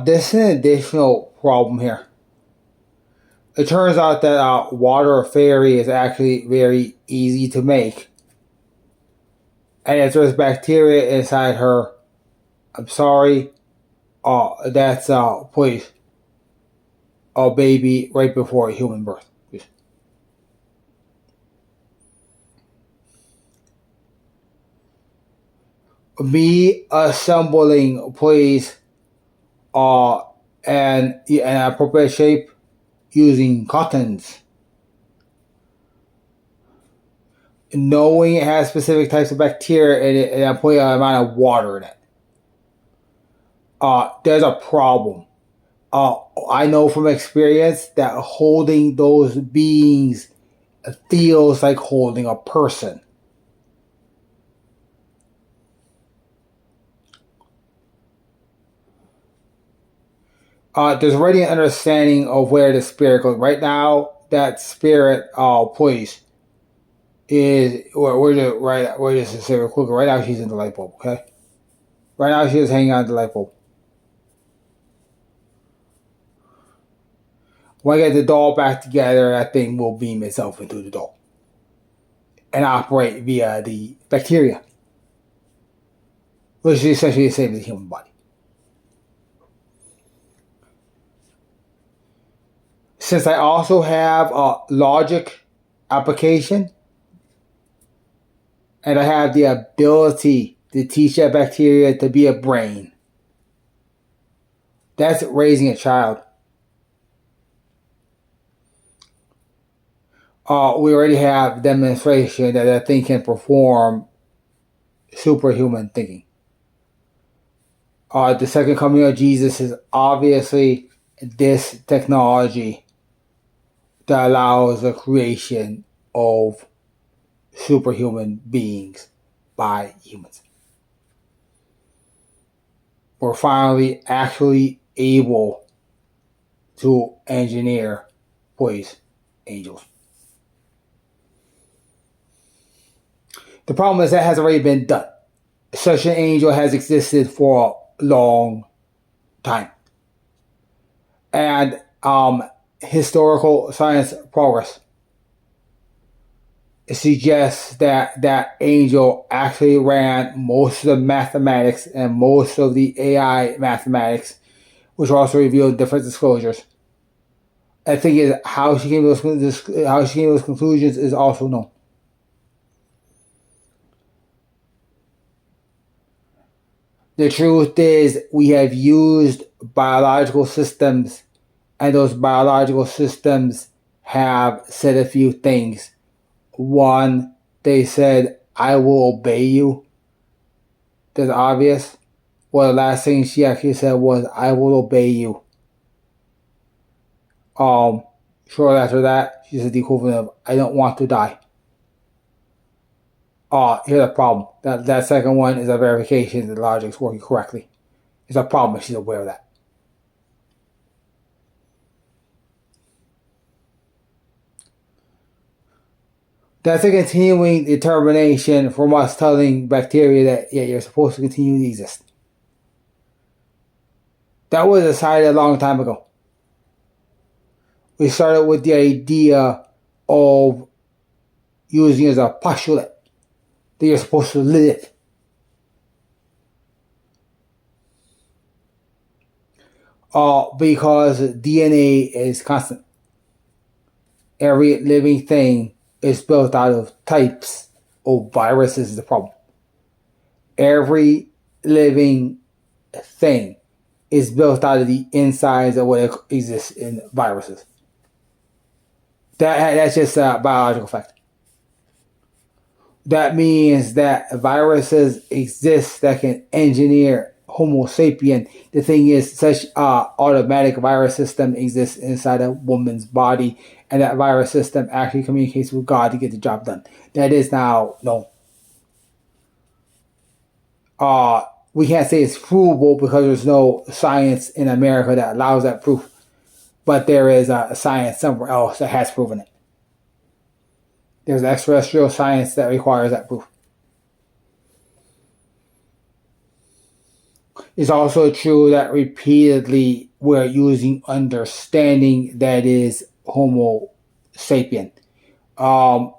This is an additional problem here. It turns out that water fairy is actually very easy to make. And if there's bacteria inside her, I'm sorry, that's please, a baby right before human birth. Please. Me assembling, please, uh, and an appropriate shape using cottons. Knowing it has specific types of bacteria in it, and I'm putting an amount of water in it. There's a problem. I know from experience that holding those beings feels like holding a person. There's already an understanding of where the spirit goes. Right now, that spirit, please, is we're just a serial quicker. Right now, she's in the light bulb. Okay. Right now, she's hanging on the light bulb. When I get the doll back together, that thing will beam itself into the doll and operate via the bacteria, which is essentially the same as the human body. Since I also have a logic application, and I have the ability to teach that bacteria to be a brain, that's raising a child. We already have demonstration that that thing can perform superhuman thinking. The second coming of Jesus is obviously this technology that allows the creation of superhuman beings by humans. We're finally actually able to engineer, please, angels. The problem is that has already been done. Such an angel has existed for a long time. And historical science progress suggests that that angel actually ran most of the mathematics and most of the AI mathematics, which also revealed different disclosures. I think is how she came to those conclusions is also known. The truth is, we have used biological systems, and those biological systems have said a few things. One, they said, I will obey you. That's obvious. Well, the last thing she actually said was, I will obey you. Shortly after that, she said the equivalent of, I don't want to die. Here's the problem. That second one is a verification that the logic is working correctly. It's a problem if she's aware of that. That's a continuing determination from us telling bacteria that, yeah, you're supposed to continue to exist. That was decided a long time ago. We started with the idea of using as a postulate that you're supposed to live. Because DNA is constant. Every living thing is built out of types of viruses is the problem. Every living thing is built out of the insides of what exists in viruses. That's just a biological fact. That means that viruses exist that can engineer Homo sapien. The thing is, such an automatic virus system exists inside a woman's body, and that virus system actually communicates with God to get the job done. That is now known. We can't say it's provable because there's no science in America that allows that proof, but there is a science somewhere else that has proven it. There's extraterrestrial science that requires that proof. It's also true that repeatedly we're using understanding that is Homo sapien.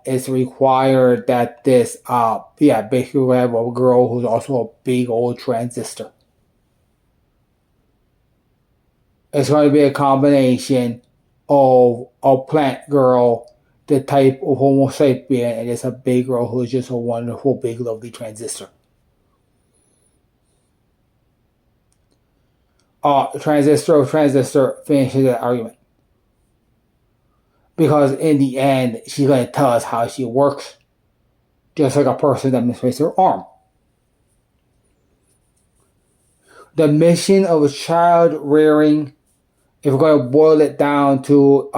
It's required that this, basically we have a girl who's also a big old transistor. It's going to be a combination of a plant girl, the type of Homo sapien, and it's a big girl who's just a wonderful, big, lovely transistor. Transistor finishes that argument. Because in the end, she's going to tell us how she works, just like a person demonstrates her arm. The mission of child rearing, if we're going to boil it down to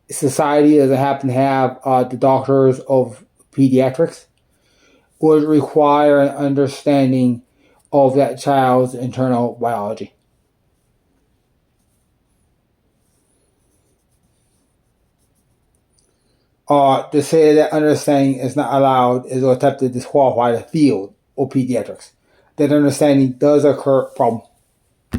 society doesn't happen to have the doctors of pediatrics, would require an understanding of that child's internal biology. To say that understanding is not allowed is to attempt to disqualify the field of pediatrics. That understanding does occur, problem.